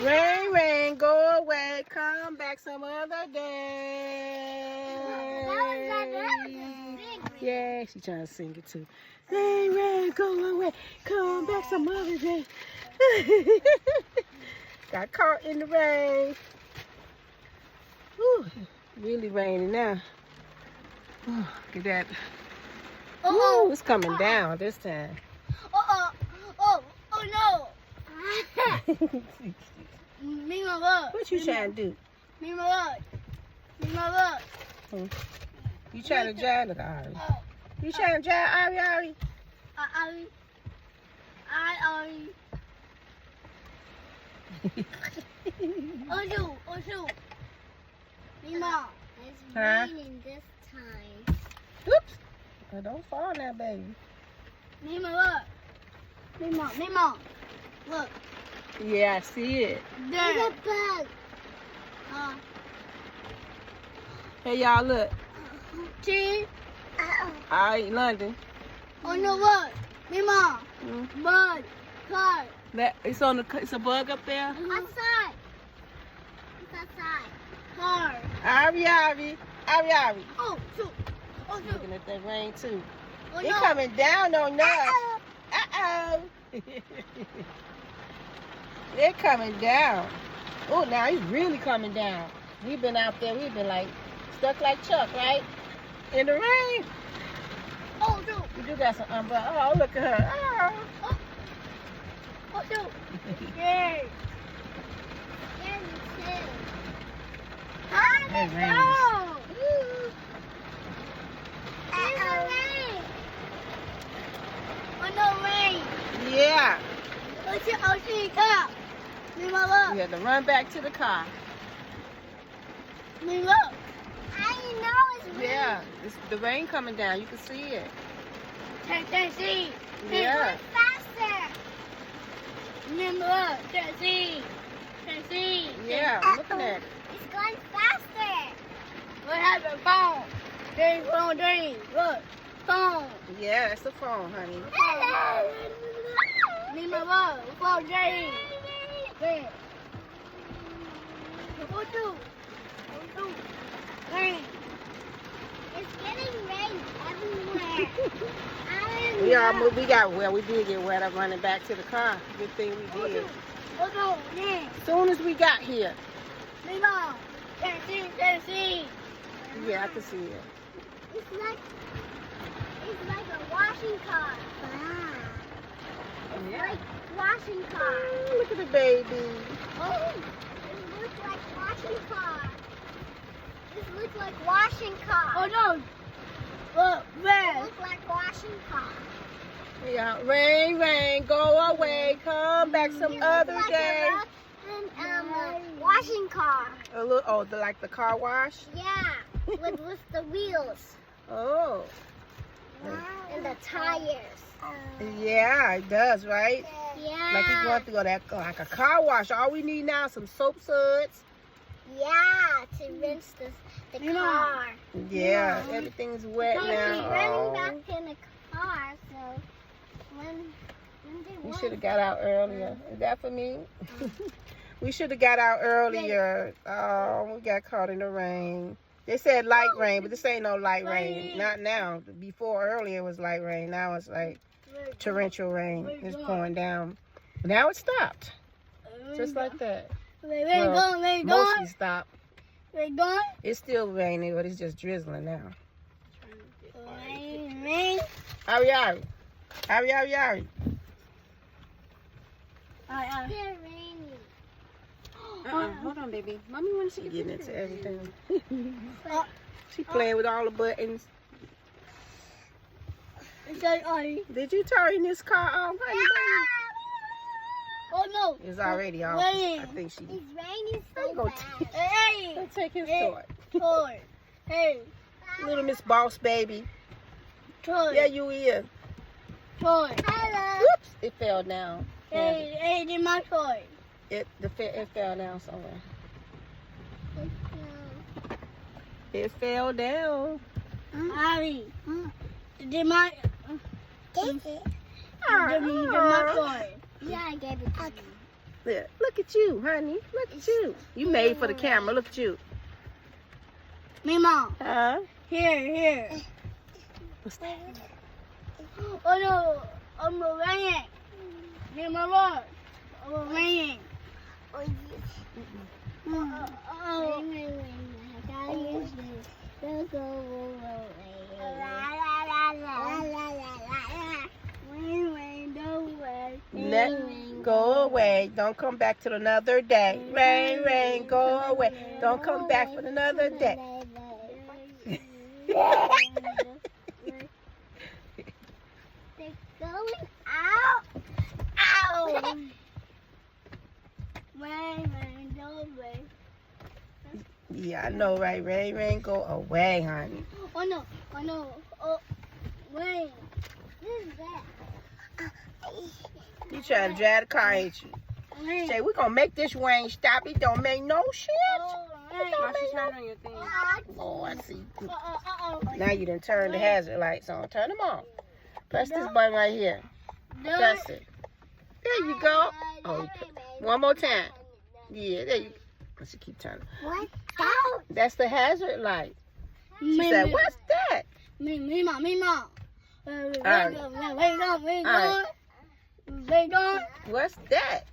Rain, rain, go away. Come back some other day. Yeah, she's trying to sing it too. Rain, rain, go away. Come back some other day. Got caught in the rain. Whew, really raining now. Oh, look at that. Ooh, it's coming down this time. Oh no. What you trying to do? You trying to drive? Look, Ari. You trying to drive, Ari? Oh shoot. Mima. It's Huh? raining this time. Oops. Oh, don't fall now, baby. Mima, look. Mima. Look. Yeah, I see it. There. Look at bug. Hey, y'all, look. See? All right, London. Oh no, look. Mima. Bug. Car. It's a bug up there. Outside. It's outside. Car. Ari. Oh shoot. Looking at that rain, too. Oh It's no. coming down on us. Uh-oh. They're coming down. Oh, now he's really coming down. We've been out there. We've been like stuck like Chuck, right? In the rain. Oh shoot. We do got some umbrella. Oh, look at her. Oh shoot. Yay. It rains. Oh no, rain. Yeah. Oh shit, car. Mima, look. We had to run back to the car. Mima, look. I know it's raining. Yeah. It's the rain coming down. You can see it. Can't see. Yeah. Faster. Mima, look. Can't see. Yeah. I'm looking at it. It's going faster. What happened? Phone. Phone. Look. Phone. Yeah, it's the phone, honey. Mima, look. Phone, Jay. There. What do? Rain. It's getting rain everywhere. We did get wet. I'm running back to the car. Good thing we did. Oh no, man. As soon as we got here. Mima. Can't see. Yeah, I can see it. It's like a washing car. It's Yeah. like washing car. Oh, look at the baby. Oh, it looks like washing car. This looks like washing car. Oh no. Look, It red. looks like washing car. Yeah, rain, go away. Come back some It other looks like day. a washing car. Like the car wash? Yeah, with the wheels Oh. and the tires. Yeah, it does, right? Yeah. Like you want to go like a car wash. All we need now is some soap suds. Yeah, to rinse the car. Yeah, everything's wet Because she's running now. back in the car, so when they We want should have got out earlier. Is that for me? We should have got out earlier. Oh, we got caught in the rain. They said light rain, but this ain't no light rain. Not now. Before earlier it was light rain. Now it's like torrential rain. It's pouring down. Now it stopped. Just like that. They Mostly stopped. gone. It's still raining, but it's just drizzling now. Rain. Ari. They're raining. Hold on, baby. Mommy wants to get into everything. She playing with all the buttons. Did you turn this car off, honey? Oh no. It's already off. Rain. I think she. It's raining so Go bad. Hey. Go take his Hey. toy. Toy. Hey. Little Miss Boss Baby. Toy. Yeah, you is. Toy. Hello. Whoops! It fell down. Hey, it's my toy. It fell down somewhere. It fell down. Ari. Did my Take it. toy. Yeah, I gave it to you. Look at you, honey. Look at you. You made for the camera. Look at you. Mima. Huh? Here. What's that? Oh no, I'm raining. Mima, look. I'm raining. Let go away. Don't come back till another day. Rain, rain, go away. Don't come back for another day. They're going out. Ow. Rain, go away. Yeah, I know, right? Rain, rain, go away, honey. Oh no. Oh, rain. What is that? You trying to drive the car, ain't you? Rain. Say, we gonna make this rain stop. It don't make no sense. Rain. Oh, Oh, I see. Uh-oh. Now you done turned the hazard lights on. Turn them on. Press this button right here. Press it. There you go. Oh, one more time. Yeah, there you go. Let's keep turning. what? Out. That's the hazard light. She said, what's that? Mima. Alright. What's that?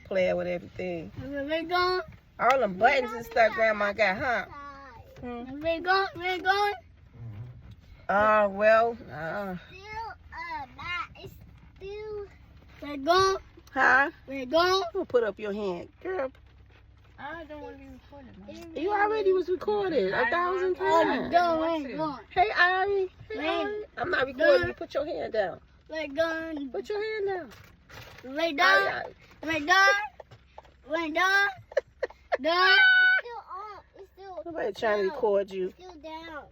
Playing with everything. All them buttons and stuff Grandma got, huh? Well, It's still. huh? We're gone. Don't put up your hand. Girl, I don't want to be recorded. you already was recorded 1,000 times. Gone. Hey, Ari. Hey, Rain. Ari. I'm not recording you. Put your hand down. We're gone. Put your hand down. We're Ari, done. Ari. We're done. We're done. Done. It's still on. It's still. Somebody trying to record you. Still down.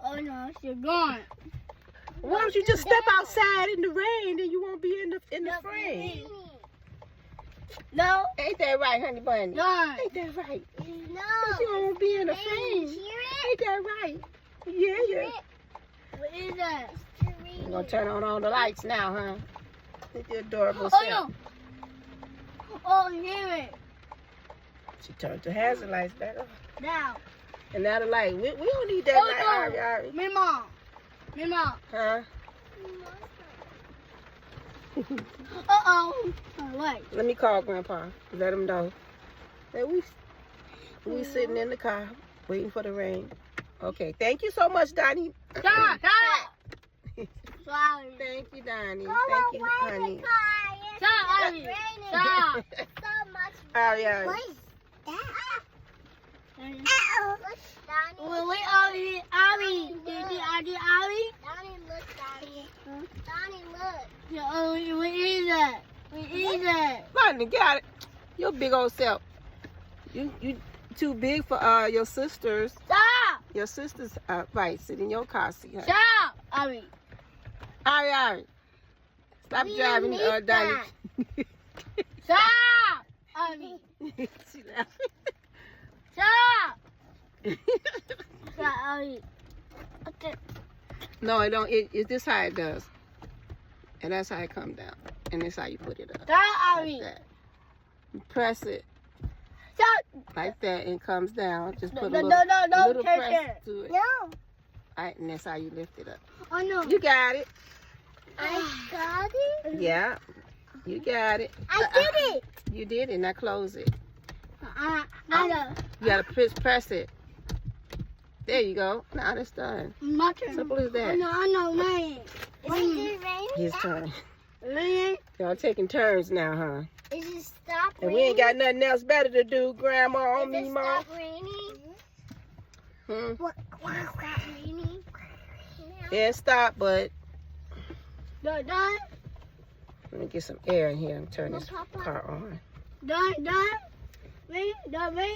Oh no, she's gone. Why don't you just step outside in the rain, then you won't be in the frame. No. Ain't that right, honey bunny? Done. Ain't that right? No. Cause you won't be in the frame. Hear Ain't that right? Yeah. What is that? We're gonna turn on all the lights now, huh? Look at the adorable Oh self. no. Oh, hear it. She turned the hazard lights back on. Now. And now the light. We don't need that Oh light, no. Ari. Mima. Huh? Uh-oh. Oh, wait. Let me call Grandpa. Let him know that we sitting in the car waiting for the rain. Okay. Thank you so much, Donnie. Stop. Sorry. Thank you, Donnie. Go Thank you, away, honey. Stop, Ari. Raining. Stop. So much. Ari. What is that? Donnie. Ow. Look, Donnie. Wait, Ari. Ari. Donnie, look, Donnie. Donnie, look. Oh, what is that? What is that? Donnie, got it. Your big old self. You too big for your sisters. Stop. Your sisters right, sit in your car seat. Huh? Stop, Ari. Ari. Stop We driving, need Donnie. that. Stop, Ari. She laughing. Stop. Stop, Ari. Okay. No, it don't. It's this how it does, and that's how it comes down, and that's how you put it up. Stop, Ari. Like that. You press it Stop. like that, and it comes down. Just put a No, little touch press it. to it. No. All right, and that's how you lift it up. Oh no. You got it. I got it. Yeah, you got it. I did it. You did it. Now close it. I know. You gotta press it. There you go. Now it's done. My turn. Simple as that. I know, man. Is it raining? His turn. Rain. Y'all taking turns now, huh? Is it stop And raining? we ain't got nothing else better to do, Grandma, on Is me, it Mom. stop raining? Hmm? What is stop raining? Yeah, stop, but Done. let me get some air in here and turn this Papa. car on. Done. Rain. Done. Rain.